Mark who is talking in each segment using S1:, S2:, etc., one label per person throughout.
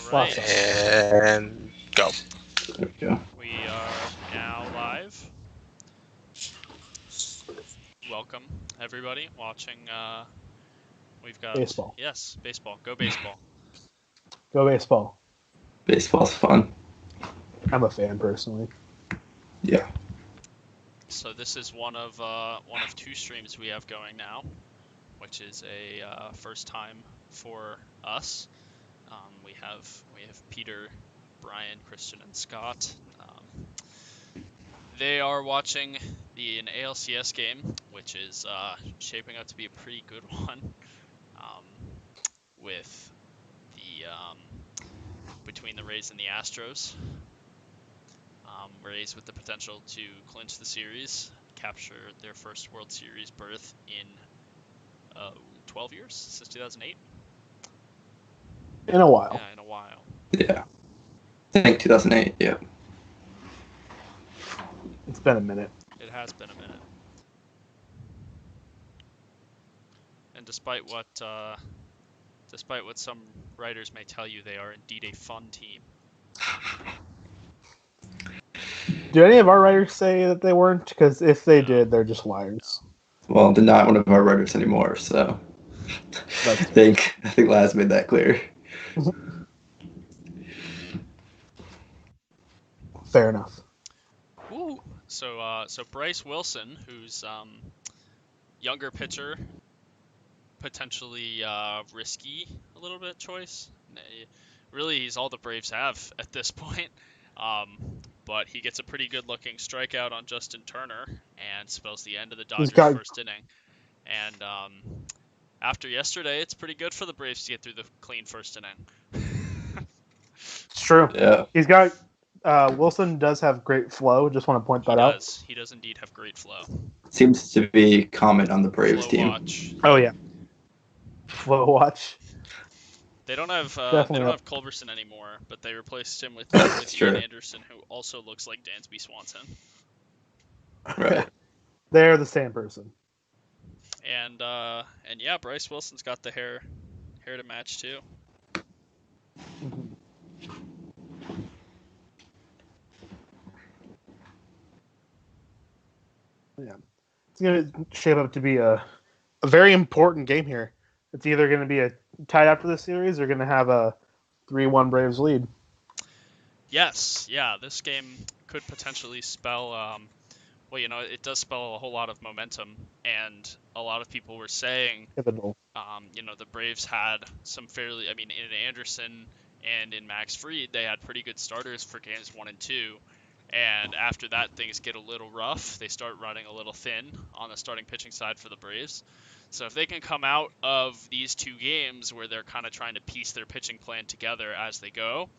S1: Alright,
S2: And go.
S3: There we go.
S1: we are now live. Welcome, everybody, watching, we've got...
S4: Baseball.
S1: Yes, baseball. Go baseball.
S4: Go baseball.
S3: Baseball's fun.
S4: I'm a fan personally.
S3: Yeah.
S1: So this is one of two streams we have going now, which is a first time for us. We have Peter, Brian, Christian, and Scott. They are watching an ALCS game, which is shaping up to be a pretty good one. With the between the Rays and the Astros. Rays with the potential to clinch the series, capture their first World Series berth in 12 years, since 2008.
S4: In a while.
S1: Yeah, in a while.
S3: Yeah. I think 2008, yeah.
S4: It's been a minute.
S1: It has been a minute. And despite what some writers may tell you, they are indeed a fun team.
S4: Do any of our writers say that they weren't? Because if they did, they're just liars.
S3: Well, they're not one of our writers anymore, so I think Laz made that clear.
S4: Fair enough.
S1: Ooh. So Bryce Wilson, who's younger pitcher, potentially risky a little bit choice. Really, he's all the Braves have at this point. But he gets a pretty good-looking strikeout on Justin Turner and spells the end of the Dodgers' first inning. And after yesterday, it's pretty good for the Braves to get through the clean first inning.
S4: It's true.
S3: Yeah.
S4: He's got Wilson does have great flow. Just want to point that out.
S1: He does indeed have great flow.
S3: Seems to be common on the Braves
S1: Flow
S3: team.
S1: watch.
S4: Oh yeah. Flow watch.
S1: They don't have Culberson anymore, but they replaced him with Ian Anderson, who also looks like Dansby Swanson.
S3: Right.
S4: They're the same person.
S1: And yeah, Bryce Wilson's got the hair to match too.
S4: Mm-hmm. Yeah, it's going to shape up to be a very important game here. It's either going to be a tied after the series or going to have a 3-1 Braves lead.
S1: Yes, yeah, this game could potentially spell, it does spell a whole lot of momentum, and a lot of people were saying,
S4: Pivotal.
S1: The Braves had some in Anderson and in Max Fried, they had pretty good starters for games 1 and 2. And after that, things get a little rough. They start running a little thin on the starting pitching side for the Braves. So if they can come out of these two games where they're kind of trying to piece their pitching plan together as they go,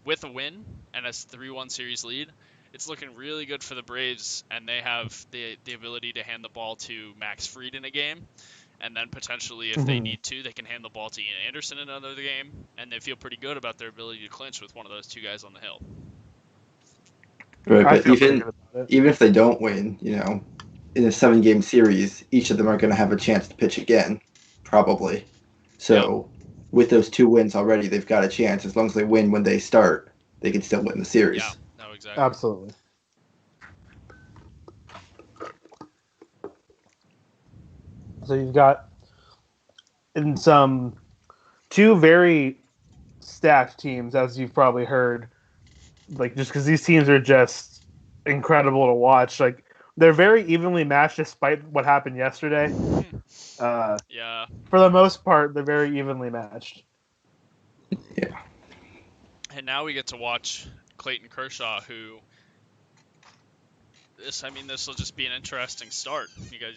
S1: with a win and a 3-1 series lead, it's looking really good for the Braves, and they have the ability to hand the ball to Max Fried in a game. And then potentially, if they need to, they can hand the ball to Ian Anderson in another game, and they feel pretty good about their ability to clinch with one of those two guys on the hill.
S3: Right, but even if they don't win, in a 7-game series, each of them are going to have a chance to pitch again, probably. So with those 2 wins already, they've got a chance. As long as they win when they start, they can still win the series.
S1: Yeah, no, exactly.
S4: Absolutely. So you've got in some 2 very stacked teams, as you've probably heard. Like, just because these teams are just incredible to watch. Like, they're very evenly matched despite what happened yesterday.
S1: Yeah.
S4: For the most part, they're very evenly matched.
S3: Yeah.
S1: And now we get to watch Clayton Kershaw, who... This will just be an interesting start. You guys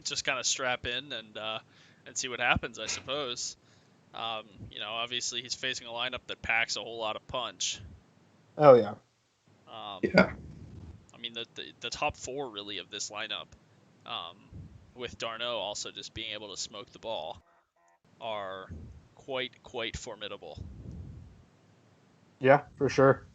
S1: just kind of strap in and see what happens, I suppose. Obviously he's facing a lineup that packs a whole lot of punch.
S4: Oh, yeah.
S3: Yeah.
S1: The top 4, really, of this lineup, with d'Arnaud also just being able to smoke the ball, are quite formidable.
S4: Yeah, for sure.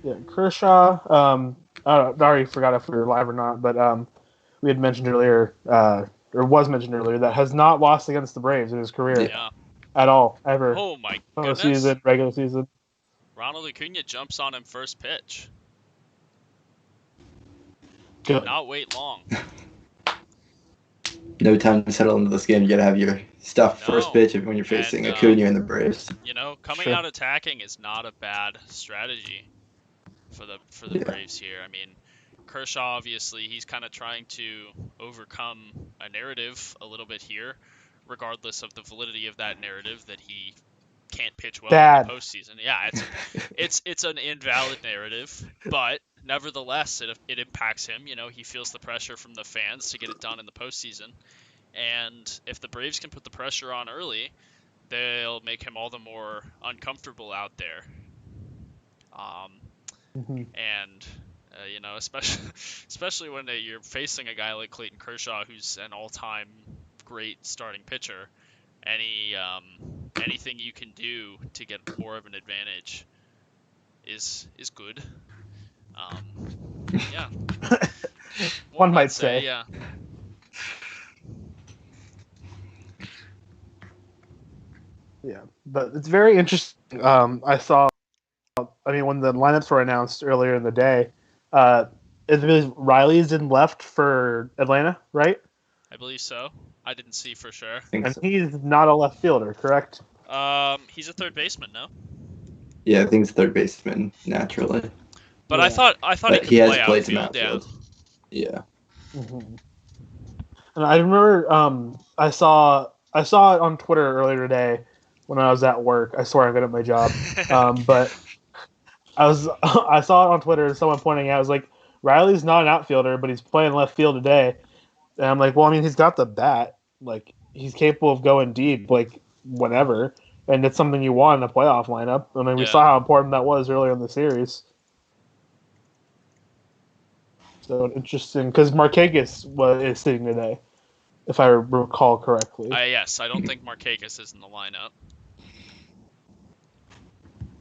S4: Yeah, Kershaw, I already forgot if we were live or not, but we had mentioned earlier or was mentioned earlier, that has not lost against the Braves in his career
S1: Yeah.
S4: at all, ever.
S1: Oh my goodness.
S4: Postseason, regular season.
S1: Ronald Acuna jumps on him first pitch.
S4: Good.
S1: Not wait long.
S3: No time to settle into this game. You gotta have your stuff first
S1: No.
S3: pitch when you're facing
S1: And,
S3: Acuna and the Braves.
S1: You know, coming
S4: Sure.
S1: out attacking is not a bad strategy for the
S3: Yeah.
S1: Braves here. I mean, Kershaw, obviously, he's kind of trying to overcome a narrative a little bit here, regardless of the validity of that narrative that he can't pitch well
S4: Bad.
S1: in the postseason. Yeah, it's an invalid narrative, but nevertheless, it impacts him. You know, he feels the pressure from the fans to get it done in the postseason, and if the Braves can put the pressure on early, they'll make him all the more uncomfortable out there.
S4: Mhm.
S1: And you know, especially when you're facing a guy like Clayton Kershaw, who's an all-time great starting pitcher. Anything you can do to get more of an advantage is good. Yeah.
S4: One might say.
S1: Yeah.
S4: Yeah, but it's very interesting. I mean, when the lineups were announced earlier in the day, it was Riley's in left for Atlanta, right?
S1: I believe so. I didn't see for sure.
S3: I think
S4: And
S3: so.
S4: he's not a left fielder, correct?
S1: He's a third baseman, no?
S3: Yeah, I think it's third baseman naturally.
S1: But
S4: Yeah.
S1: I thought
S3: But
S1: he
S3: he
S1: could
S3: has
S1: play
S3: played some
S1: outfield.
S3: outfield. Yeah.
S4: Mm-hmm. And I remember I saw it on Twitter earlier today when I was at work. I swear I'm good at my job. But I saw it on Twitter and someone pointing out, I was like, Riley's not an outfielder, but he's playing left field today. And I'm like, well, I mean, he's got the bat. Like, he's capable of going deep, like, whenever. And it's something you want in a playoff lineup. I mean, we
S1: Yeah.
S4: saw how important that was earlier in the series. So interesting, because Markakis is sitting today, if I recall correctly.
S1: Yes, I don't think Markakis is in the lineup.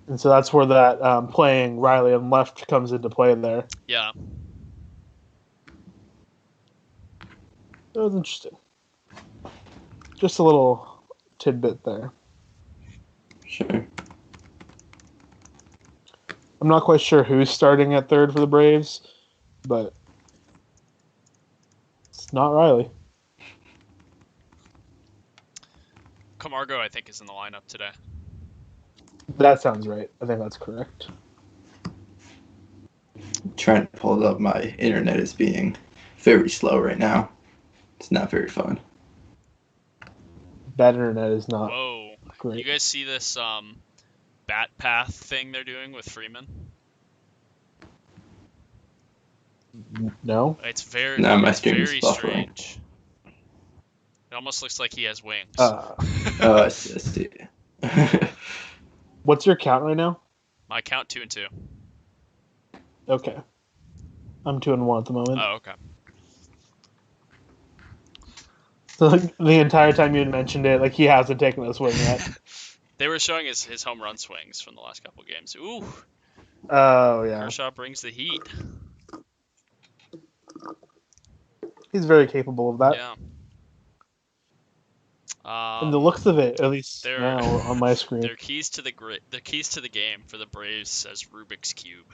S4: And so that's where that playing Riley on left comes into play there.
S1: Yeah.
S4: It was interesting. Just a little tidbit there.
S3: Sure.
S4: I'm not quite sure who's starting at third for the Braves, but it's not Riley.
S1: Camargo, I think, is in the lineup today.
S4: That sounds right. I think that's correct.
S3: Trying to pull it up. My internet is being very slow right now. It's not very fun.
S4: Bad internet is not
S1: Whoa. You
S4: great.
S1: guys see this bat path thing they're doing with Freeman?
S4: No?
S1: It's very
S3: No, my
S1: it's
S3: stream is
S1: very
S3: buffering.
S1: strange. It almost looks like he has wings.
S3: Oh, I see.
S4: What's your count right now?
S1: My count 2-2.
S4: Okay. I'm 2-1 at the moment.
S1: Oh, okay.
S4: So the entire time you had mentioned it, like he hasn't taken a swing yet.
S1: They were showing his home run swings from the last couple games. Ooh,
S4: Oh yeah,
S1: Kershaw brings the heat.
S4: he's very capable of that.
S1: Yeah.
S4: And the looks of it, at least
S1: They're-
S4: now on my screen.
S1: Their keys to the game for the Braves says Rubik's Cube.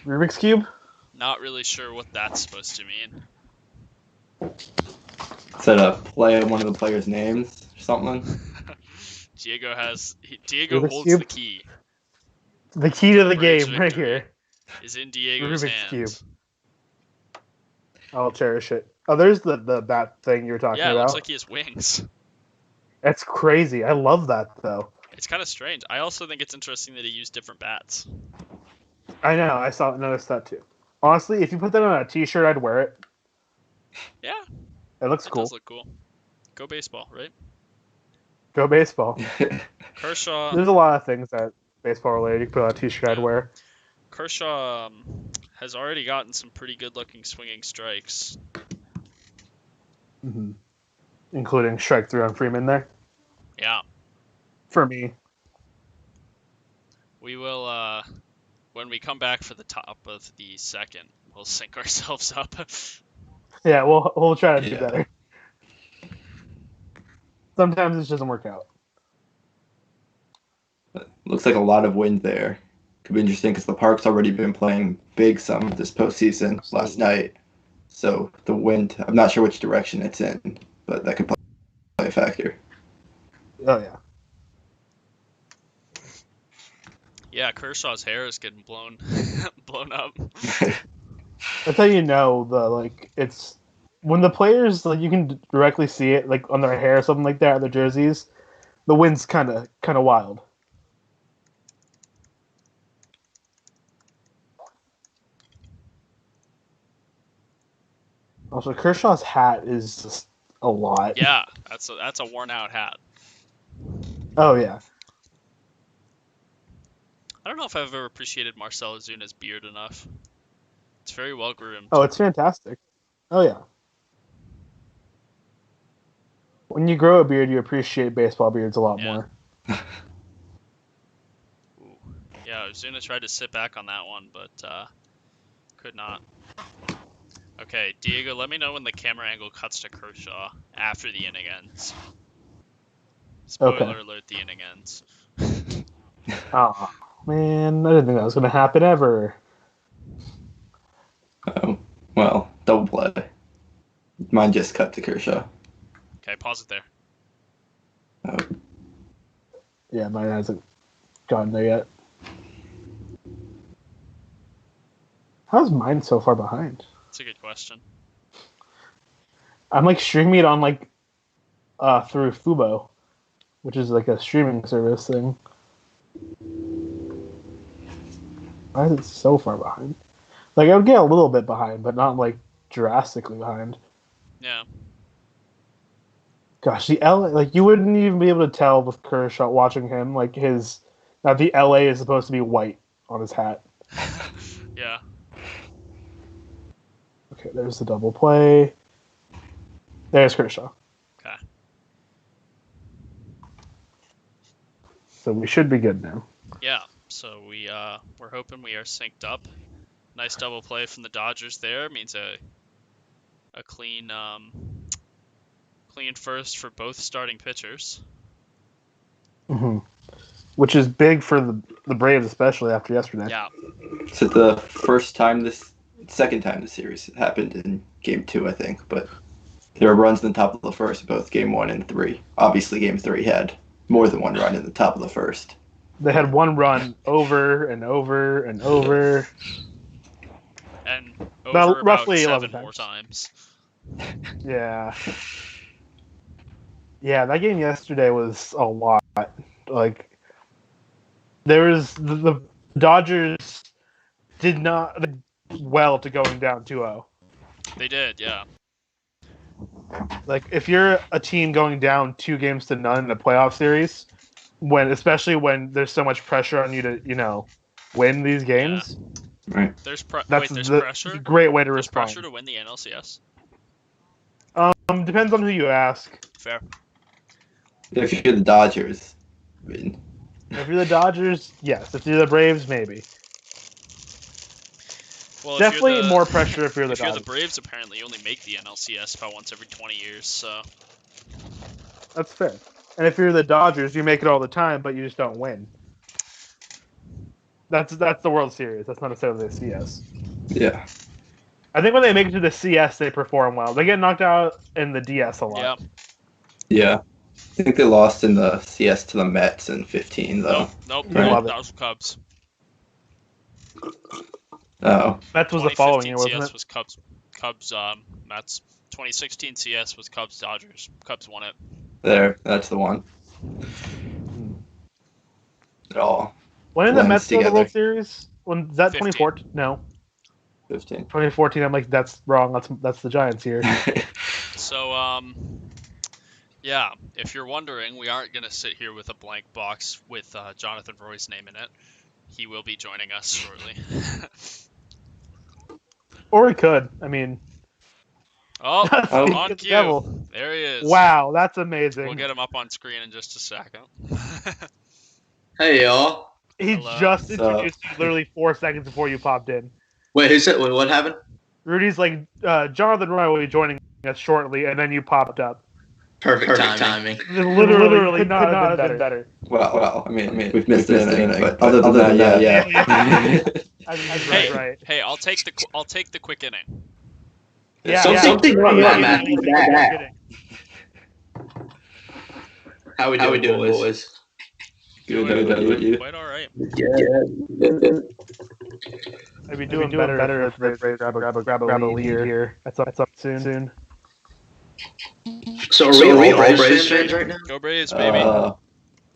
S4: Rubik's Cube?
S1: Not really sure what that's supposed to mean.
S3: Is that a play on one of the players' names or something?
S1: Diego
S4: Rubik's
S1: holds
S4: Cube?
S1: the key.
S4: The key to the
S1: Braves
S4: game, right
S1: victory.
S4: here.
S1: Is in Diego's
S4: Rubik's
S1: hands.
S4: I'll cherish it. Oh, there's the bat thing you were talking
S1: Yeah, it
S4: about.
S1: looks like he has wings.
S4: That's crazy. I love that though.
S1: It's kind of strange. I also think it's interesting that he used different bats.
S4: I know. I noticed that too. Honestly, if you put that on a T-shirt, I'd wear it.
S1: Yeah,
S4: It looks
S1: it
S4: cool.
S1: does look cool. Go baseball, right?
S4: Go baseball.
S1: Kershaw.
S4: There's a lot of things that baseball related. You can put on a T-shirt, I'd
S1: Yeah.
S4: wear.
S1: Kershaw has already gotten some pretty good-looking swinging strikes.
S4: Mm-hmm. Including strike through on Freeman there.
S1: Yeah,
S4: For me.
S1: we will. When we come back for the top of the second, we'll sync ourselves up.
S4: Yeah, we'll try to do
S3: Yeah.
S4: better. Sometimes it just doesn't work out.
S3: Looks like a lot of wind there. Could be interesting because the Park's already been playing big some this postseason last night. So the wind, I'm not sure which direction it's in, but that could play a factor.
S4: Oh yeah.
S1: Yeah, Kershaw's hair is getting blown up.
S4: That's how you know it's when the players you can directly see it on their hair or something like that, or their jerseys. The wind's kind of wild. Also, Kershaw's hat is just a lot.
S1: Yeah, that's a worn out hat.
S4: Oh yeah.
S1: I don't know if I've ever appreciated Marcell Azuna's beard enough. It's very well groomed.
S4: Oh, it's fantastic. Oh yeah. When you grow a beard, you appreciate baseball beards a lot more.
S1: Ooh. Yeah, Ozuna tried to sit back on that one, but could not. Okay, Diego, let me know when the camera angle cuts to Kershaw after the inning ends. Spoiler alert, the inning ends.
S4: Oh, man, I didn't think that was going to happen ever.
S3: Oh, well, double play. Mine just cut to Kershaw.
S1: Okay, pause it there.
S3: Oh,
S4: Yeah, mine hasn't gotten there yet. How's mine so far behind?
S1: That's a good question.
S4: I'm streaming it on through Fubo, which is a streaming service thing. Why is it so far behind? I would get a little bit behind, but not drastically behind.
S1: Yeah.
S4: Gosh, the LA, you wouldn't even be able to tell with Kershaw watching him, that the LA is supposed to be white on his hat.
S1: Yeah.
S4: Okay, there's the double play. There's Kershaw.
S1: Okay.
S4: So we should be good now.
S1: Yeah. So we're hoping we are synced up. Nice double play from the Dodgers there. Means a clean first for both starting pitchers.
S4: Mm-hmm. Which is big for the Braves, especially after yesterday.
S1: Yeah.
S3: so second time this series happened in Game 2, I think, but there were runs in the top of the first, both Game 1 and 3. Obviously, Game 3 had more than one run in the top of the first.
S4: They had one run over and over and over.
S1: And over about
S4: roughly
S1: 7
S4: 11
S1: more times.
S4: Yeah. Yeah, that game yesterday was a lot. There was the Dodgers did not well to going down 2-0.
S1: They did, yeah.
S4: If you're a team going down 2-0 in a playoff series, especially when there's so much pressure on you to, win these games.
S1: Yeah.
S3: Right.
S1: There's
S4: That's
S1: pressure.
S4: a great way to
S1: There's
S4: respond.
S1: pressure to win the NLCS.
S4: Depends on who you ask.
S1: Fair.
S3: If you're the Dodgers, I mean,
S4: If you're the Dodgers, yes. If you're the Braves, maybe.
S1: Well,
S4: Definitely more pressure if you're the
S1: if you're
S4: Dodgers.
S1: the Braves, apparently you only make the NLCS about once every 20 years. So
S4: That's fair. And if you're the Dodgers, you make it all the time, but you just don't win. That's the World Series. That's not necessarily the CS.
S3: yeah.
S4: I think when they make it to the CS, they perform well. They get knocked out in the DS a lot.
S1: yeah.
S3: Yeah. I think they lost in the CS to the Mets in 15, though.
S1: Nope.
S4: I love it.
S1: That was Cubs.
S3: Oh.
S4: Mets was the following year,
S1: 2015
S4: wasn't
S1: CS
S4: it?
S1: was Cubs. Mets. 2016 CS was Cubs Dodgers. Cubs won it.
S3: There. That's the one. It all
S4: When did the
S3: blends
S4: Mets go to the
S3: together.
S4: World Series? When is that
S1: 15.
S4: 2014? No,
S3: 15.
S4: 2014. I'm that's wrong. That's the Giants here.
S1: So yeah. If you're wondering, we aren't gonna sit here with a blank box with Jonathan Roy's name in it. He will be joining us shortly.
S4: Or we could. I mean,
S1: Oh,
S3: Oh.
S1: on
S4: the
S1: cue.
S4: devil.
S1: There he is.
S4: Wow, that's amazing.
S1: We'll get him up on screen in just a second.
S5: Hey y'all.
S4: He
S1: Hello.
S4: just
S3: So-
S4: introduced you literally 4 seconds before you popped in.
S5: Wait, who's it? What happened?
S4: Rudy's like, Jonathan Roy will be joining us shortly, and then you popped up.
S5: Perfect timing.
S4: Literally could not have been better.
S3: Well, I mean, we've missed an inning, but other than that, yeah.
S4: I mean,
S1: Hey,
S4: right.
S1: hey, I'll take the quick inning.
S4: Yeah,
S5: Something wrong with Matt.
S4: Matt.
S5: How we doing, boys?
S3: Good, how about you?
S1: Quite all right.
S5: Good.
S4: I'd be doing better if the Braves grab a lead here. That's up soon.
S5: So are we all Braves fans right now?
S1: Go Braves, baby.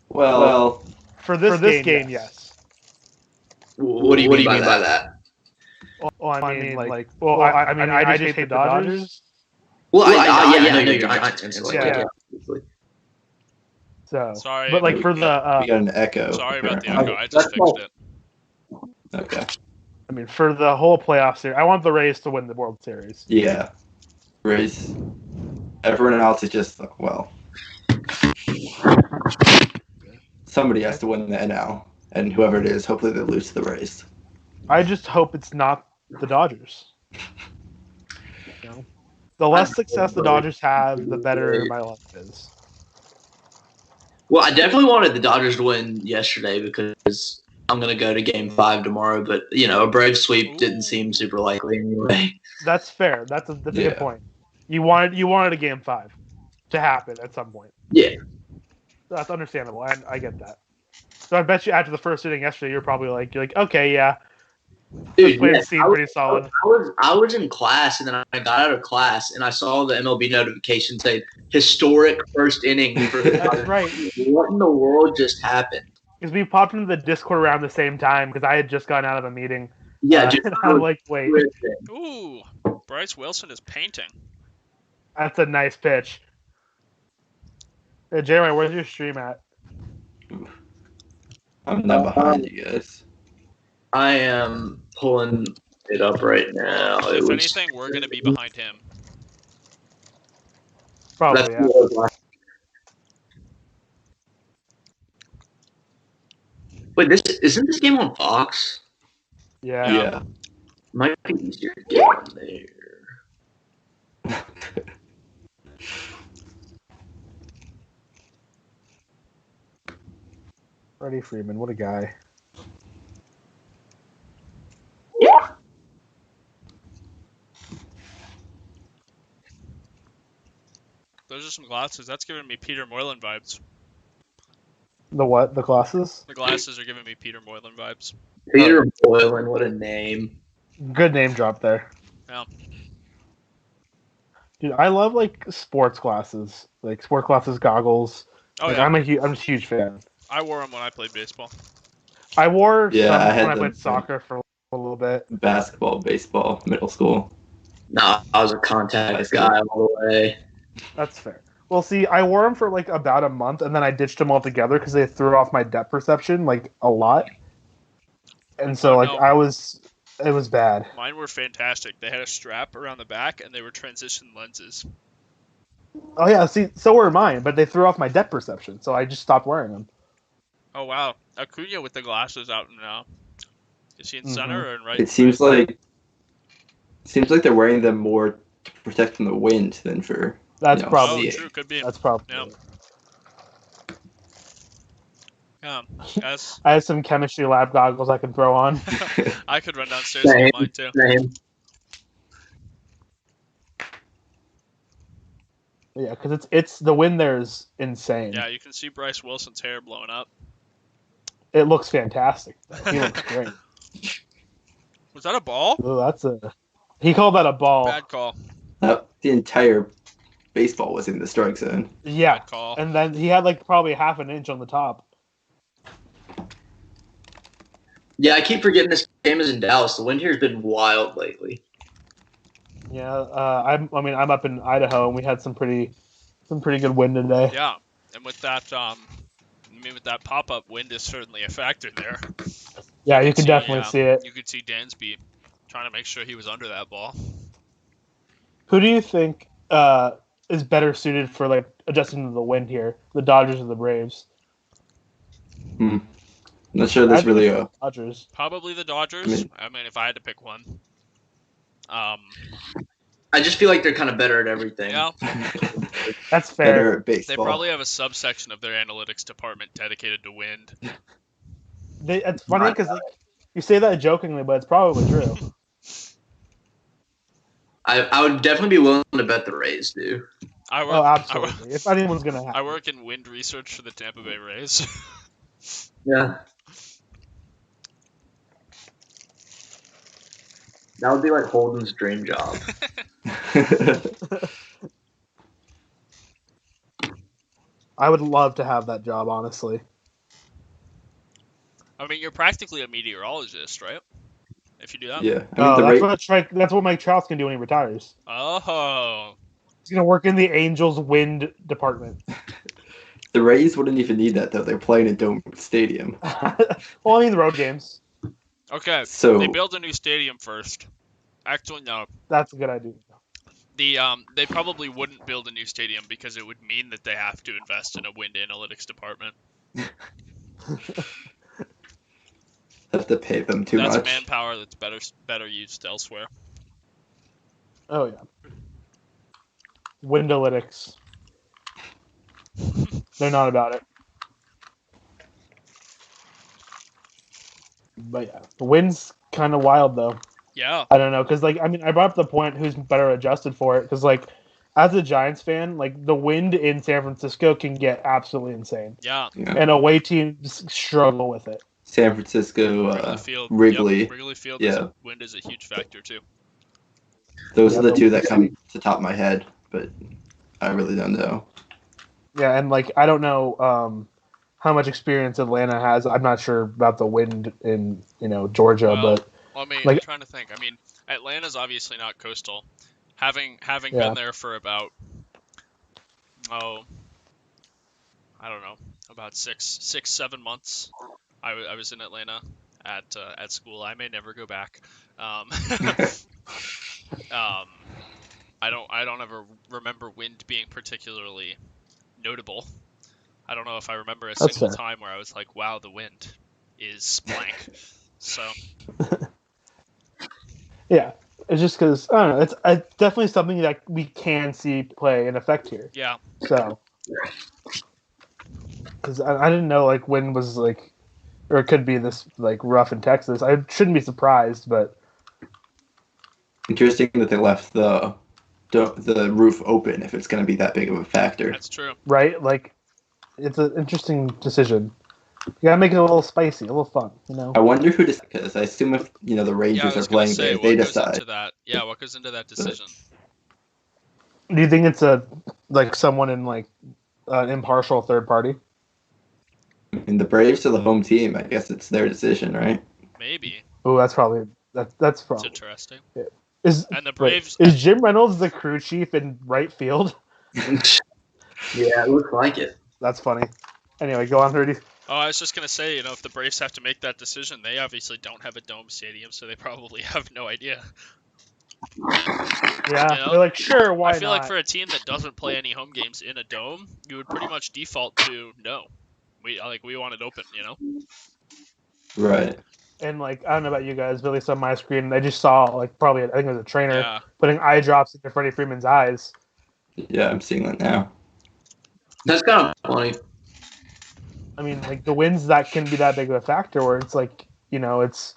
S3: Well,
S4: for this game, yes.
S5: What do you mean by that?
S4: Well, I mean, I just hate the Dodgers.
S5: Well, I know you're Giants fans.
S4: Yeah. So,
S1: Sorry,
S4: but like for the
S3: we got an echo.
S1: sorry about the echo. I just fixed it.
S3: Okay.
S4: I mean, for the whole playoff series, I want the Rays to win the World Series.
S3: Yeah. Rays. Everyone else is just, well, somebody has to win the NL, and whoever it is, hopefully they lose to the Rays.
S4: I just hope it's not the Dodgers. You know? The less success the Dodgers have, the better my life is.
S5: Well, I definitely wanted the Dodgers to win yesterday because I'm going to go to Game 5 tomorrow. But, a Braves sweep didn't seem super likely anyway.
S4: That's fair. That's a good point. You wanted a Game 5 to happen at some point.
S5: Yeah.
S4: That's understandable. I get that. So I bet you after the first inning yesterday, you're probably like, okay, yeah.
S5: Dude,
S4: seemed pretty solid.
S5: I was in class, and then I got out of class, and I saw the MLB notification saying historic first inning.
S4: That's right.
S5: What in the world just happened?
S4: Because we popped into the Discord around the same time because I had just gotten out of a meeting.
S5: Yeah,
S4: and I'm like, wait.
S1: Ooh, Bryce Wilson is painting.
S4: That's a nice pitch. Hey, Jeremy, where's your stream at?
S3: I'm not behind you guys.
S5: I am pulling it up right now.
S1: If anything, we're going to be behind him.
S4: Probably, yeah.
S5: Wait, isn't this game on Fox?
S4: Yeah.
S5: Might be easier to get on there.
S4: Freddie Freeman, what a guy.
S5: Yeah.
S1: Those are some glasses. That's giving me Peter Moylan vibes.
S4: The what? The glasses?
S1: The glasses are giving me Peter Moylan vibes.
S5: Peter Moylan, what a name.
S4: Good name drop there.
S1: Yeah.
S4: Dude, I love like sports glasses, goggles.
S1: Oh
S4: like,
S1: yeah.
S4: I'm a huge fan.
S1: I wore them when I played baseball.
S4: I wore some
S3: I had
S4: when I
S3: them
S4: played soccer for a little bit.
S3: Basketball, baseball, middle school.
S5: No, I was a contact guy all the way.
S4: That's fair. Well, see, I wore them for like about a month, and then I ditched them altogether because they threw off my depth perception like a lot. And so, it was bad.
S1: Mine were fantastic. They had a strap around the back, and they were transition lenses.
S4: Oh yeah, see, so were mine, but they threw off my depth perception, so I just stopped wearing them.
S1: Oh wow, Acuna with the glasses out now. Is he in center or in right?
S3: It seems like they're wearing them more to protect from the wind than for.
S4: That's probably
S1: true. Could be.
S4: That's probably.
S1: Yeah. Yeah. Yes.
S4: I have some chemistry lab goggles I can throw on.
S1: I could run downstairs and get mine too.
S5: Same.
S4: Yeah, because it's the wind there is insane.
S1: Yeah, you can see Bryce Wilson's hair blowing up.
S4: It looks fantastic. He looks great.
S1: Was that a ball?
S4: Oh, he called that a ball.
S1: Bad call.
S3: The entire baseball was in the strike zone.
S4: Yeah,
S1: Bad call.
S4: and then he had like probably half an inch on the top.
S5: Yeah, I keep forgetting this game is in Dallas. The wind here has been wild lately.
S4: Yeah, I'm up in Idaho, and we had some pretty good wind today.
S1: Yeah, and with that, with that pop-up, wind is certainly a factor there.
S4: Yeah, you can definitely see it.
S1: You could see Dansby trying to make sure he was under that ball.
S4: Who do you think is better suited for like adjusting to the wind here, the Dodgers or the Braves?
S3: I'm not sure there's really a.
S4: Dodgers.
S1: Probably the Dodgers. I mean, if I had to pick one.
S5: I just feel like they're kind of better at everything.
S1: Yeah,
S4: That's fair.
S3: Better at baseball.
S1: they probably have a subsection of their analytics department dedicated to wind.
S4: It's funny because like you say that jokingly, but it's probably true.
S5: I would definitely be willing to bet the Rays do.
S4: Oh, absolutely. If anyone's gonna have,
S1: I work in wind research for the Tampa Bay Rays.
S5: Yeah. That would be like Holden's dream job.
S4: I would love to have that job, honestly.
S1: I mean, you're practically a meteorologist, right? If you do that.
S3: Yeah.
S4: That's what Mike Trout's gonna do when he retires.
S1: Oh.
S4: He's gonna work in the Angels wind department.
S3: The Rays wouldn't even need that though. They're playing at Dome Stadium.
S4: Well, I mean the road games.
S1: Okay.
S3: So
S1: They build a new stadium first. Actually, no.
S4: That's a good idea.
S1: They probably wouldn't build a new stadium because it would mean that they have to invest in a wind analytics department.
S3: have to pay them too
S1: That's
S3: much.
S1: manpower that's better used elsewhere.
S4: Oh yeah. Windalytics. They're not about it. But yeah, the wind's kind of wild though.
S1: Yeah.
S4: I don't know, because like I brought up the point who's better adjusted for it, because like as a Giants fan, like the wind in San Francisco can get absolutely insane,
S1: Yeah.
S4: and away teams struggle with it.
S3: San Francisco,
S1: Wrigley Field.
S3: Wrigley.
S1: Yep. Wrigley Field.
S3: Yeah.
S1: Wind is a huge factor too.
S3: Those are the two that come to the top of my head, but I really don't know.
S4: Yeah, and like I don't know how much experience Atlanta has. I'm not sure about the wind in Georgia, but
S1: I mean,
S4: like,
S1: I'm trying to think. I mean, Atlanta's obviously not coastal. Having
S4: Yeah.
S1: been there for about I don't know, about 7 months. I was in Atlanta at school. I may never go back. I don't ever remember wind being particularly notable. I don't know if I remember a
S4: That's
S1: single
S4: fair.
S1: time where I was like, wow, the wind is blank. So
S4: yeah, it's just because I don't know. It's definitely something that we can see play in effect here.
S1: yeah,
S4: So, because I didn't know like wind was like, or it could be this like rough in Texas. I shouldn't be surprised, but
S3: Interesting that they left the roof open if it's going to be that big of a factor.
S1: that's true.
S4: right, like it's an interesting decision. You gotta make it a little spicy, a little fun,
S3: I wonder who decides, because I assume if the
S1: Yeah, I
S3: Rangers
S1: was
S3: are
S1: gonna
S3: playing
S1: say,
S3: there,
S1: what
S3: they
S1: goes
S3: decide.
S1: into that? Yeah, what goes into that decision?
S4: Do you think it's someone in like an impartial third party?
S3: And the Braves are the home team. I guess it's their decision, right?
S1: Maybe.
S4: Oh, that's probably that's
S1: It's
S4: probably
S1: interesting.
S4: is.
S1: And the
S4: Wait,
S1: Braves.
S4: is Jim Reynolds the crew chief in right field?
S5: Yeah, it looks like it.
S4: That's funny. Anyway, go on, 30.
S1: Oh, I was just gonna say, if the Braves have to make that decision, they obviously don't have a dome stadium, so they probably have no idea.
S4: Yeah, they're like, sure, why
S1: I feel
S4: not?
S1: like for a team that doesn't play any home games in a dome, you would pretty much default to no. We want it open,
S3: Right.
S4: And like, I don't know about you guys, but at least on my screen, I just saw like probably I think it was a trainer
S1: Yeah.
S4: putting eye drops into Freddie Freeman's eyes.
S3: Yeah, I'm seeing that now.
S5: That's kind of funny.
S4: I mean, like the winds that can be that big of a factor, where it's like it's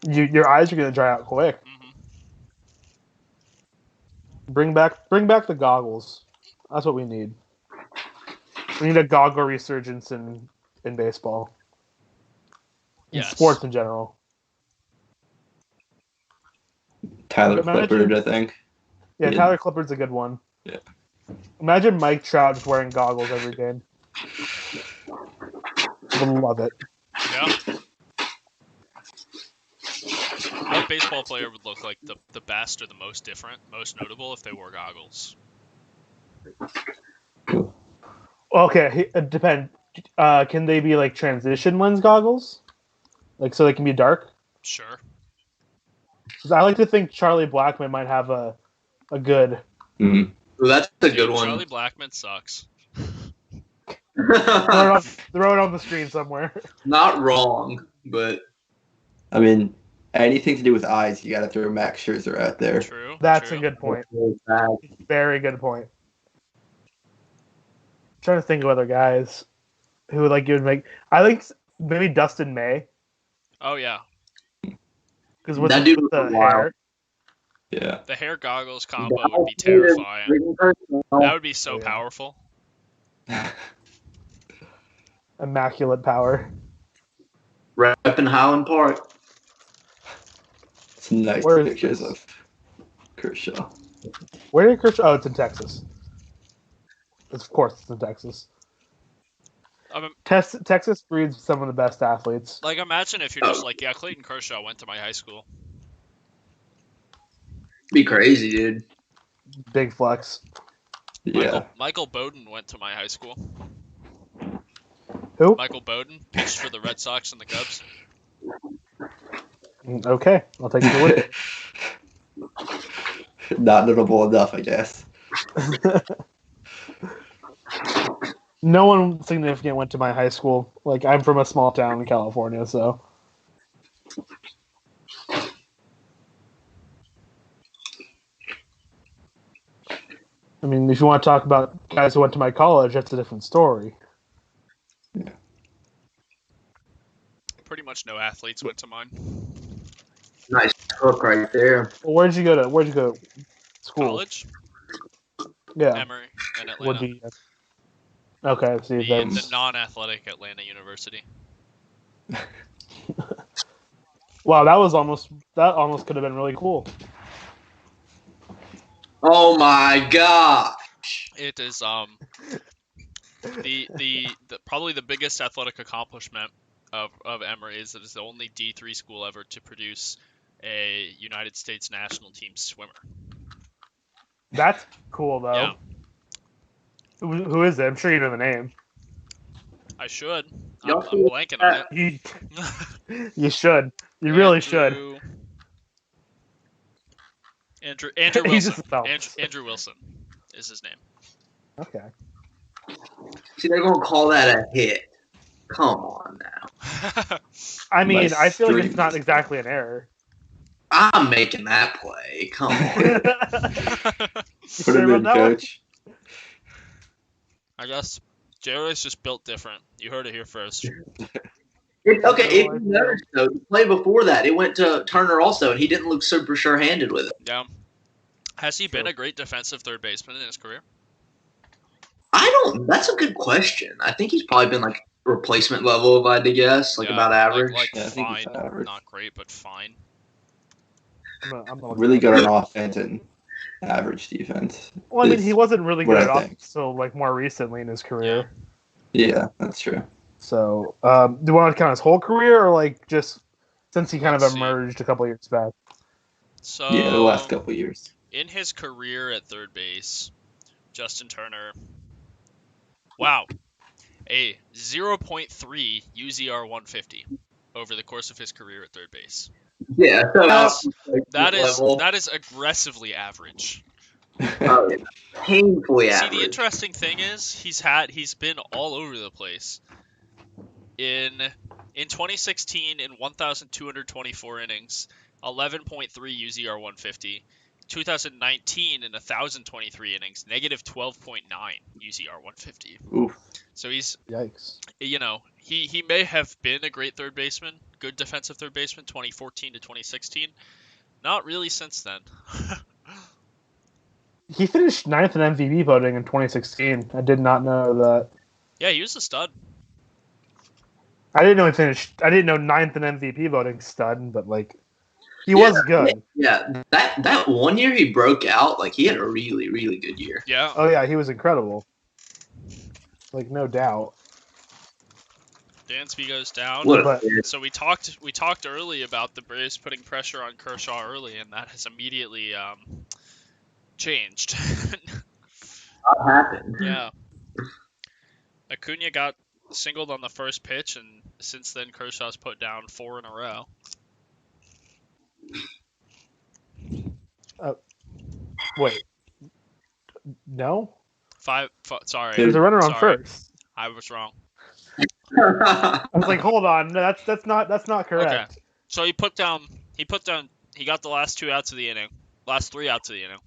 S4: your eyes are gonna dry out quick.
S1: hmm
S4: Bring back the goggles. That's what we need. We need a goggle resurgence in baseball. In
S1: Yes.
S4: sports in general.
S3: Tyler
S4: Imagine-
S3: Clippard, I think.
S4: Yeah,
S3: Yeah.
S4: Tyler Clippard's a good one.
S3: Yeah.
S4: Imagine Mike Trout just wearing goggles every game. Would love it.
S1: Yeah. What baseball player would look like the best or the most different, most notable if they wore goggles?
S4: Okay, it depends. Can they be like transition lens goggles? Like so they can be dark?
S1: Sure.
S4: 'Cause I like to think Charlie Blackmon might have a good.
S3: Mhm.
S5: Well, that's a
S1: Dude,
S5: good one.
S1: Charlie Blackmon sucks.
S4: Throw it on the screen somewhere.
S5: Not wrong, but
S3: I mean, anything to do with eyes, you got to throw Max Scherzer out there.
S1: True.
S4: That's
S1: true.
S4: a good point. Very good point. Trying to think of other guys who like you would make. I think maybe Dustin May
S1: Oh yeah,
S4: because with,
S5: That dude
S4: with the
S5: was wild.
S4: hair.
S3: Yeah.
S1: the hair goggles combo would be terrifying. That would be so
S4: Oh, yeah.
S1: powerful.
S4: Immaculate power.
S5: Repping Highland Park.
S3: Some nice
S4: Where is
S3: pictures
S4: this?
S3: of Kershaw.
S4: Where did Kershaw? Oh, it's in Texas. Of course, it's in Texas. Texas breeds some of the best athletes.
S1: Like, imagine if you're just like, yeah, Clayton Kershaw went to my high school.
S5: Be crazy, dude.
S4: Big flex.
S3: Yeah.
S1: Michael Bowden went to my high school.
S4: Who?
S1: Michael Bowden pitched for the Red Sox and the Cubs.
S4: Okay, I'll take it away.
S3: Not notable enough, I guess.
S4: No one significant went to my high school. Like, I'm from a small town in California, so. I mean, if you want to talk about guys who went to my college, that's a different story.
S1: Pretty much no athletes went to mine.
S5: Nice hook right there.
S4: Well, where'd you go to school?
S1: College,
S4: Yeah,
S1: Emory, and
S4: would
S1: Atlanta.
S4: be. Okay, see,
S1: The non-athletic Atlanta University.
S4: wow, that almost could have been really cool.
S5: Oh my god.
S1: It is the probably the biggest athletic accomplishment of Emory is that it's the only D3 school ever to produce a United States national team swimmer.
S4: That's cool, though.
S1: Yeah.
S4: Who is it? I'm sure you know the name.
S1: I should. I'm
S5: Y'all see
S1: blanking on
S4: You should. You really should.
S1: Andrew
S4: He's
S1: Wilson.
S4: just
S1: Andrew Wilson is his name.
S4: Okay.
S5: See, they're gonna call that a hit. Come on now.
S4: I mean,
S3: Nice
S4: I feel like it's
S3: stream.
S4: not exactly an error.
S5: I'm making that play. Come on.
S3: Put him in, coach.
S1: I guess Jared's just built different. You heard it here first.
S5: Okay, if you noticed though, the play before that, it went to Turner also, and he didn't look super sure-handed with it.
S1: Yeah. Has he been a great defensive third baseman in his career?
S5: That's a good question. I think he's probably been like replacement level, if I had to guess, like
S1: Yeah,
S5: about average.
S1: Like
S3: Yeah, I think he's
S1: fine.
S3: average.
S1: Not great, but fine.
S4: I'm gonna
S3: Really good on offense and average defense.
S4: Well, I mean, he wasn't really good
S3: what
S4: at
S3: I
S4: off
S3: think.
S4: so like more recently in his career.
S3: Yeah, that's true.
S4: So, do you want to count his whole career or like just since he kind of
S1: Let's see.
S4: emerged a couple years back?
S1: So
S3: Yeah, the last couple of years.
S1: in his career at third base, Justin Turner, wow, a 0.3 UZR 150 over the course of his career at third base.
S5: Yeah, so
S1: That is aggressively average.
S5: painfully
S1: See,
S5: average.
S1: the interesting thing is he's been all over the place. In 2016, in 1,224 innings, 11.3 UZR 150. 2019 in 1,023 innings, negative 12.9 UZR 150.
S3: Oof.
S1: So he's,
S4: Yikes.
S1: he may have been a great third baseman, good defensive third baseman, 2014 to 2016. Not really since then.
S4: He finished 9th in MVP voting in 2016. I did not know that.
S1: Yeah, he was a stud.
S4: I didn't know 9th in MVP voting stud, but like he was good.
S5: Yeah, that one year he broke out, like he had a really, really good year.
S1: Yeah.
S4: Oh yeah, he was incredible. Like no doubt.
S1: Dansby goes down.
S5: What a
S4: But-
S5: kid.
S1: So we talked early about the Braves putting pressure on Kershaw early, and that has immediately changed.
S5: What happened?
S1: Yeah. Acuna got singled on the first pitch, and since then Kershaw's put down 4 in a row.
S4: Wait. No?
S1: Sorry.
S4: There's a runner on
S1: Sorry.
S4: first.
S1: I was wrong.
S4: I was like, hold on, no, that's not correct.
S1: So he put down He got the last 2 outs of the inning. Last 3 outs of the inning.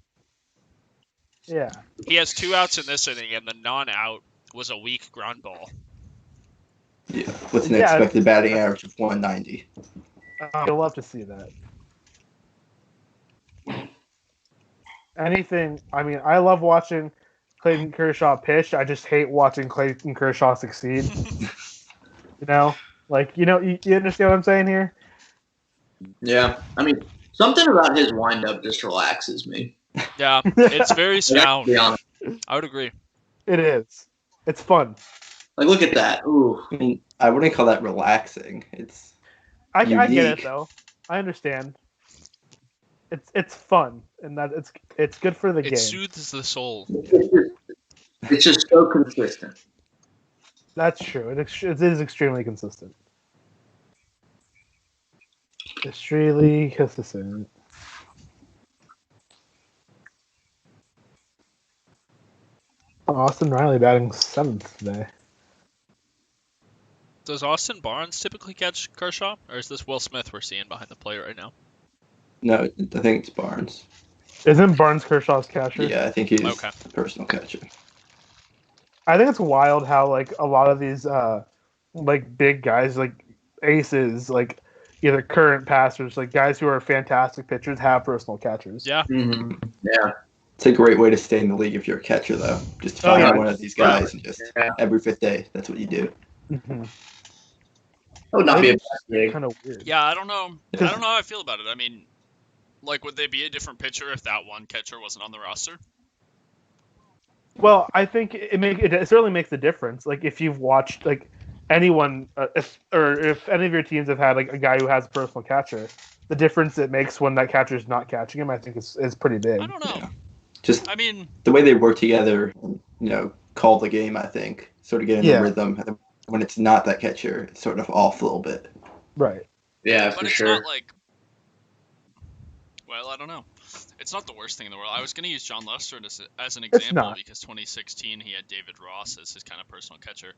S4: Yeah.
S1: He has 2 outs in this inning, and the non-out was a weak ground ball.
S3: Yeah, with an
S4: Yeah,
S3: expected batting average of 190.
S4: I'd love to see that. Anything. I mean, I love watching Clayton Kershaw pitch. I just hate watching Clayton Kershaw succeed. You understand what I'm saying here?
S5: Yeah, I mean, something about his windup just relaxes me.
S1: Yeah, it's very sound.
S5: To be honest.
S1: I would agree.
S4: It is. It's fun.
S5: Like, look at that. Ooh.
S3: I mean, I wouldn't call that relaxing. It's
S4: I get
S3: unique.
S4: it though. I understand. It's fun, and that it's good for the game.
S1: It soothes the soul.
S5: It's just so consistent.
S4: That's true. It is extremely consistent. Extremely consistent. Austin Riley batting 7th today.
S1: Does Austin Barnes typically catch Kershaw, or is this Will Smith we're seeing behind the plate right now?
S3: No, I think it's Barnes.
S4: Isn't Barnes Kershaw's catcher?
S3: Yeah, I think he's
S1: Okay.
S3: the personal catcher.
S4: I think it's wild how like a lot of these like big guys, like aces, like either current passers, like guys who are fantastic pitchers, have personal catchers.
S1: Yeah.
S5: Mm-hmm. Yeah.
S3: It's a great way to stay in the league if you're a catcher, though. Just find
S4: yeah.
S3: one of these guys and just
S5: Yeah.
S3: every 5th day, that's what you do.
S4: Mm-hmm.
S5: That would not be a bad
S4: It's
S5: gig.
S4: kind of weird.
S1: Yeah, I don't know. I
S3: Because-
S1: don't know how I feel about it. I mean, like, would they be a different pitcher if that one catcher wasn't on the roster?
S4: Well, I think it certainly makes a difference. Like if you've watched like anyone, if any of your teams have had like a guy who has a personal catcher, the difference it makes when that catcher is not catching him, I think is pretty big.
S1: I don't know.
S3: Yeah. Just
S1: I mean,
S3: the way they work together, call the game, I think, sort of get in
S4: Yeah.
S3: the rhythm. And when it's not that catcher, it's sort of off a little bit.
S4: Right.
S5: Yeah,
S1: but
S5: for
S1: it's
S5: sure.
S1: not like. Well, I don't know. It's not the worst thing in the world. I was going to use John Lester as an example
S4: not.
S1: because 2016 he had David Ross as his kind of personal catcher.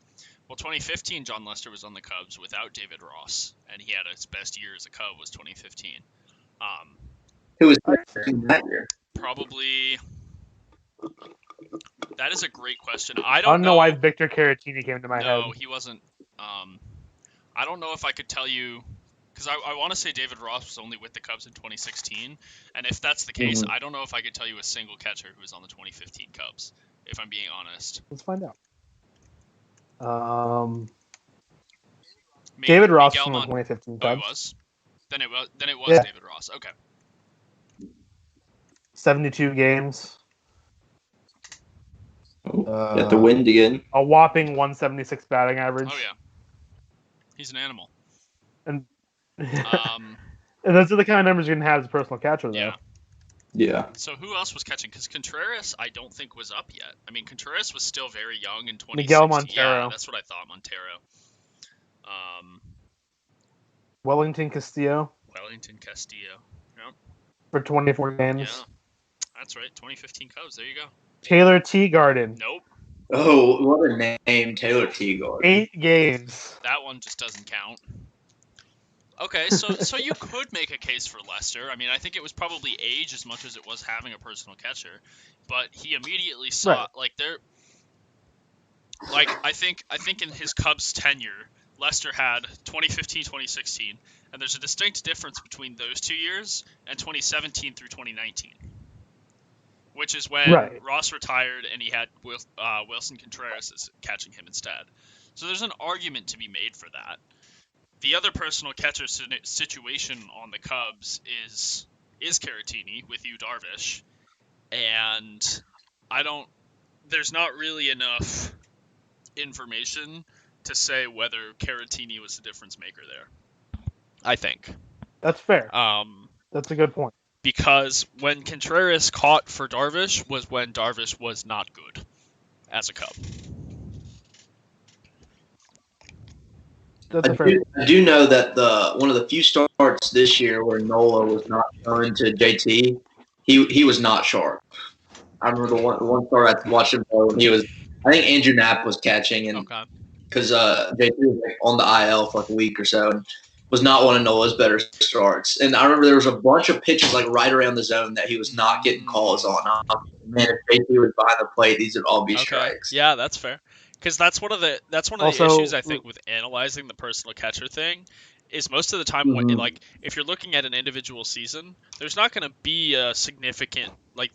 S1: Well, 2015 John Lester was on the Cubs without David Ross, and he had his best year as a Cub was 2015.
S5: Who was that year?
S1: Probably. That is a great question. I
S4: I don't
S1: don't
S4: know why Victor Caratini came to my head.
S1: No, he wasn't. I don't know if I could tell you, because I want to say David Ross was only with the Cubs in 2016, and if that's the case, I don't know if I could tell you a single catcher who was on the 2015 Cubs, if I'm being honest.
S4: Let's find out.
S1: Maybe
S4: David Ross
S1: Miguel
S4: from the
S1: Mon-
S4: 2015
S1: Oh, it
S4: Cubs.
S1: was? Then it was
S4: Yeah.
S1: David Ross. Okay.
S4: 72 games.
S3: Got the wind again.
S4: A whopping 176 batting average.
S1: Oh, yeah. He's an animal.
S4: And
S1: Um,
S4: and those are the kind of numbers you're going to have as a personal catcher, though.
S1: yeah.
S3: Yeah.
S1: So who else was catching? Because Contreras, I don't think was up yet. I mean, Contreras was still very young in 2016.
S4: Miguel Montero.
S1: Yeah, that's what I thought, Montero.
S4: Wellington Castillo
S1: Wellington Castillo. Yep.
S4: for 24 games.
S1: Yeah. That's right. 2015 Cubs. There you go.
S4: Taylor Teagarden,
S1: Nope.
S5: Oh, what a name, Taylor Teagarden.
S4: 8 games.
S1: That one just doesn't count. Okay, so you could make a case for Lester. I mean, I think it was probably age as much as it was having a personal catcher, but he immediately saw I think in his Cubs tenure, Lester had 2015, 2016, and there's a distinct difference between those 2 years and 2017 through 2019, which is when Ross retired and he had Wilson Contreras as catching him instead. So there's an argument to be made for that. The other personal catcher situation on the Cubs is Caratini with Yu Darvish, and there's not really enough information to say whether Caratini was the difference maker there. I think.
S4: That's fair. That's a good point.
S1: Because when Contreras caught for Darvish was when Darvish was not good as a Cub.
S4: That's a fair.
S5: I do know that one of the few starts this year where Nola was not thrown to JT, he was not sharp. I remember the one start I watched him throw, and I think Andrew Knapp was catching, and because JT was like on the IL for like a week or so, and was not one of Nola's better starts. And I remember there was a bunch of pitches like right around the zone that he was not getting calls on. Man, if JT was behind the plate, these would all be strikes.
S1: Yeah, that's fair. Because that's one of the
S4: Also,
S1: issues I think with analyzing the personal catcher thing is most of the time like if you're looking at an individual season, there's not going to be a significant like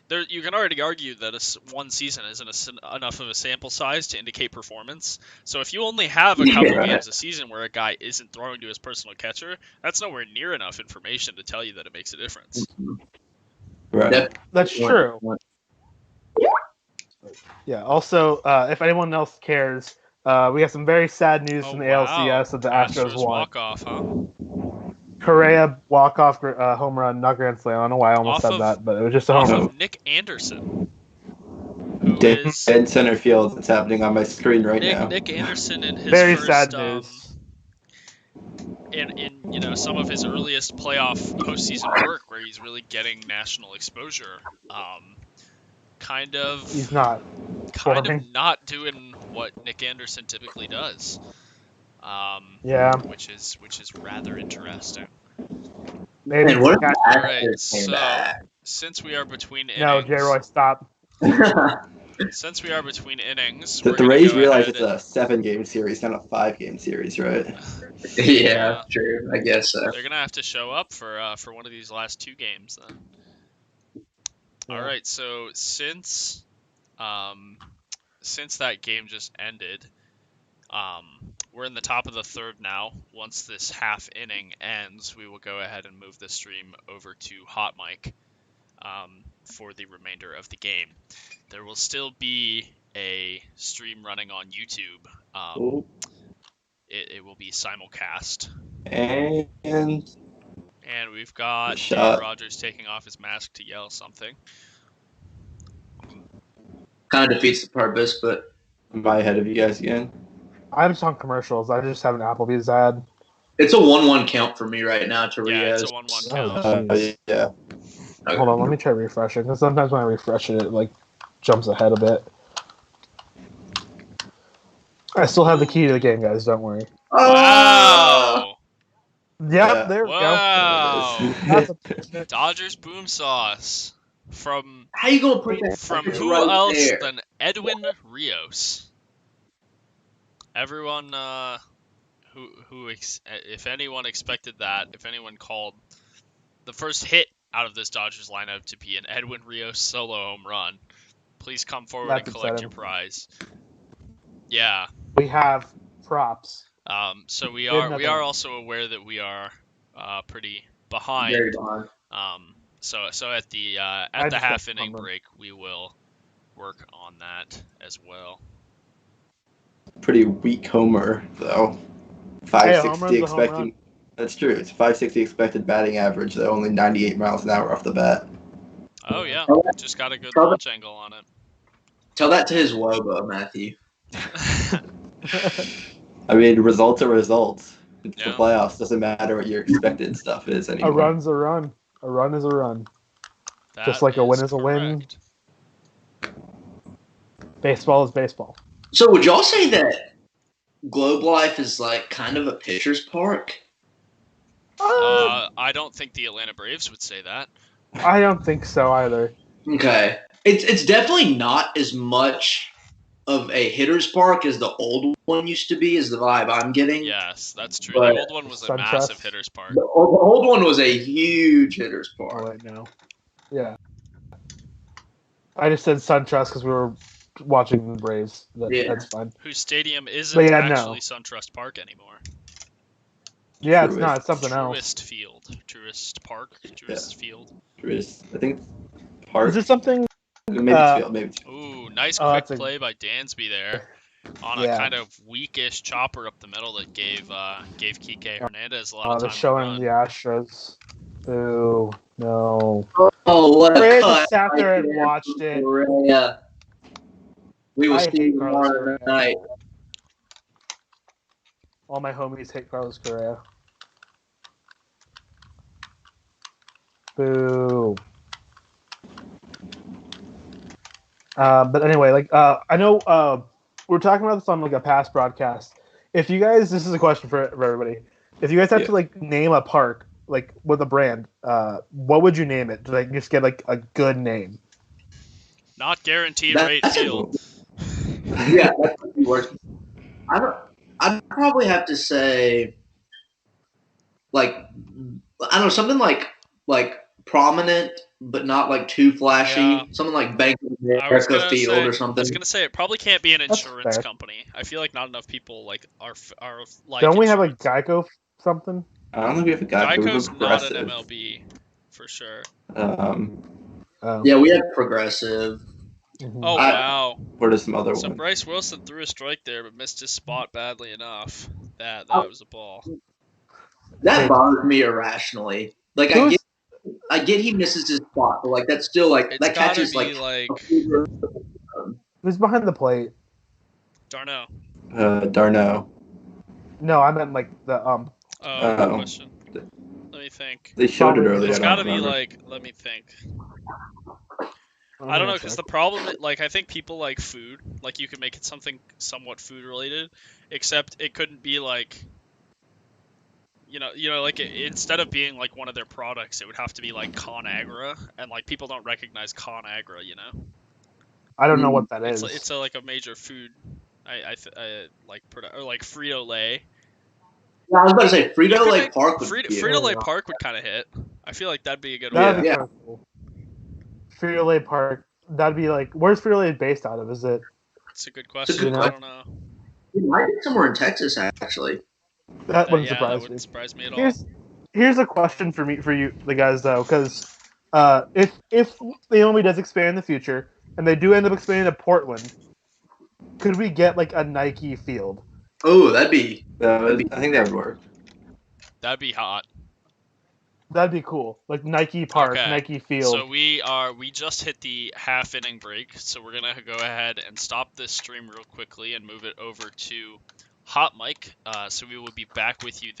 S1: there you can already argue that one season isn't enough of a sample size to indicate performance. So if you only have a couple games a season where a guy isn't throwing to his personal catcher, that's nowhere near enough information to tell you that it makes a difference.
S3: Right.
S4: That's true. Yeah. Also, if anyone else cares, we have some very sad news from the ALCS that the Astros won.
S1: Walk-off, huh?
S4: Correa walk-off home run, not grand slam. I don't know why I almost said that, but it was just a home run.
S1: Of Nick Anderson.
S3: Dead center field. It's happening on my screen right now.
S1: Nick Anderson in his
S4: very
S1: first,
S4: sad news.
S1: In some of his earliest playoff postseason work, where he's really getting national exposure,
S4: he's not
S1: doing what Nick Anderson typically does. Which is rather interesting.
S4: Maybe.
S5: All
S1: right, so since we are between innings,
S4: no, J-Roy, stop.
S1: Since we are between innings,
S3: the Rays realize it's a 7-game series, not a 5-game series, right?
S5: Yeah, true. I guess so.
S1: They're gonna have to show up for one of these last 2 games then. Yeah. All right, so since that game just ended, we're in the top of the 3rd now. Once this half inning ends, we will go ahead and move the stream over to Hot Mic for the remainder of the game. There will still be a stream running on YouTube. It will be simulcast. And we've got Dave Rogers taking off his mask to yell something.
S5: Kind of defeats the purpose, but...
S3: Am I ahead of you guys again?
S4: I'm just on commercials. I just have an Applebee's ad.
S5: It's a 1-1 count for me right now to
S1: Yeah, it's a 1-1
S4: count.
S3: Yeah.
S5: Okay.
S4: Hold on, let me try refreshing, because sometimes when I refresh it, it jumps ahead a bit. I still have the key to the game, guys. Don't worry.
S1: Wow!
S4: Yep, there we go.
S1: Wow! Dodgers boom sauce from
S5: how you gonna put that
S1: from who else than Edwin Rios? Everyone, if anyone expected that, if anyone called the first hit out of this Dodgers lineup to be an Edwin Rios solo home run, please come forward and collect your prize. Yeah.
S4: We have props.
S1: So we are also aware that we are pretty behind.
S5: Very behind.
S1: So at the half inning break, we will work on that as well.
S3: Pretty weak homer though. 560 expecting. That's true. It's 560 expected batting average, though only 98 miles an hour off the bat.
S1: Oh yeah, just got a good launch angle on it.
S5: Tell that to his wobo, Matthew.
S3: I mean, results are results. It's the playoffs. Doesn't matter what your expected stuff is anymore.
S4: A run's a run. A run is a run. Just like a win is a win. Baseball is baseball.
S5: So would y'all say that Globe Life is kind of a pitcher's park?
S1: I don't think the Atlanta Braves would say that.
S4: I don't think so either.
S5: Okay. It's definitely not as much of a hitter's park as the old one used to be, is the vibe I'm getting.
S1: Yes, that's true. The old one was a massive hitter's park.
S5: The old one was a huge hitter's park.
S4: Oh, right now. Yeah. I just said SunTrust because we were watching the Braves. That's fine.
S1: Whose stadium isn't actually SunTrust Park anymore.
S4: Yeah, it's not. It's something else.
S1: Truist Field. Truist Park. Truist Field.
S3: Truist. I think Park.
S4: Is it something?
S3: Maybe it's Field. Maybe it's Field.
S1: Ooh, nice quick play by Dansby there. On a kind of weakish chopper up the middle that gave Kike Hernandez a lot of time.
S4: They're showing the Astros. Ooh, no.
S5: Oh, what a cut.
S4: Just sat there and watched it.
S5: Yeah. We will see you tomorrow night.
S4: All my homies hate Carlos Correa. Boo. But anyway, I know we're talking about this on a past broadcast. If you guys, this is a question for everybody. If you guys have
S3: Yeah.
S4: to like name a park like with a brand, what would you name it? To like just get like a good name.
S1: Not guaranteed
S5: That's
S1: rate
S5: a-
S1: field.
S5: Yeah, that's what you work. I'd probably have to say like I don't know, something like prominent but not like too flashy.
S1: Yeah.
S5: Something like Bank of
S1: I was
S5: America
S1: gonna
S5: Field
S1: say,
S5: or
S1: I
S5: something.
S1: was gonna say it probably can't be an
S4: That's
S1: insurance
S4: fair.
S1: company. I feel like not enough people like are like.
S4: Don't we have like
S1: insurance.
S4: Geico something?
S3: I don't think we have a guy, but we have
S1: Geico's
S3: a
S1: not an
S3: progressive.
S1: MLB for sure.
S4: Oh.
S5: Yeah, we have Progressive.
S4: Mhm.
S1: Oh wow!
S3: What are some other
S1: So
S3: ones?
S1: Bryce Wilson threw a strike there, but missed his spot badly enough. That was a ball.
S5: That bothers me irrationally. Like
S4: Who's
S5: I get he misses his spot, but like that's still like
S1: It's
S5: that
S1: gotta
S5: catches
S1: be
S5: like
S4: who's behind the plate?
S1: Darno.
S3: Darno.
S4: No, I meant like the
S1: Oh, good
S3: Oh.
S1: question. Let me think.
S3: They showed it
S4: Probably-
S3: earlier.
S1: It's
S3: I
S1: gotta
S3: don't
S1: be
S3: remember.
S1: like. Let me think. I don't know, because the problem, like, I think people like food. Like, you can make it something somewhat food related, except it couldn't be like, like instead of being like one of their products, it would have to be like ConAgra, and like people don't recognize ConAgra,
S4: I don't know what that is.
S1: It's like a major food. Or like Frito Lay.
S5: Yeah, I was about to say
S1: You
S5: Frito
S1: could
S5: Lay
S1: make-
S5: Park would
S1: Frito,
S5: be
S1: Frito Lay Park would kind of hit. I feel like that'd be a good
S4: That'd
S1: one.
S4: be
S5: Yeah.
S4: kinda cool. Frito-Lay Park. That'd be like, where's Frito-Lay based out of? Is it?
S1: It's a good question.
S5: good
S1: I don't know.
S5: It might be somewhere in Texas actually.
S4: That wouldn't
S1: That
S4: surprise me.
S1: wouldn't surprise me at all.
S4: Here's a question for you, the guys, though, because if the MLB does expand in the future and they do end up expanding to Portland, could we get like a Nike field?
S5: Oh, that'd be
S3: I think that would work.
S1: That'd be hot.
S4: That'd be cool. Like Nike Park,
S1: Okay.
S4: Nike Field.
S1: So we just hit the half inning break, so we're gonna go ahead and stop this stream real quickly and move it over to Hot Mic. So we will be back with you there.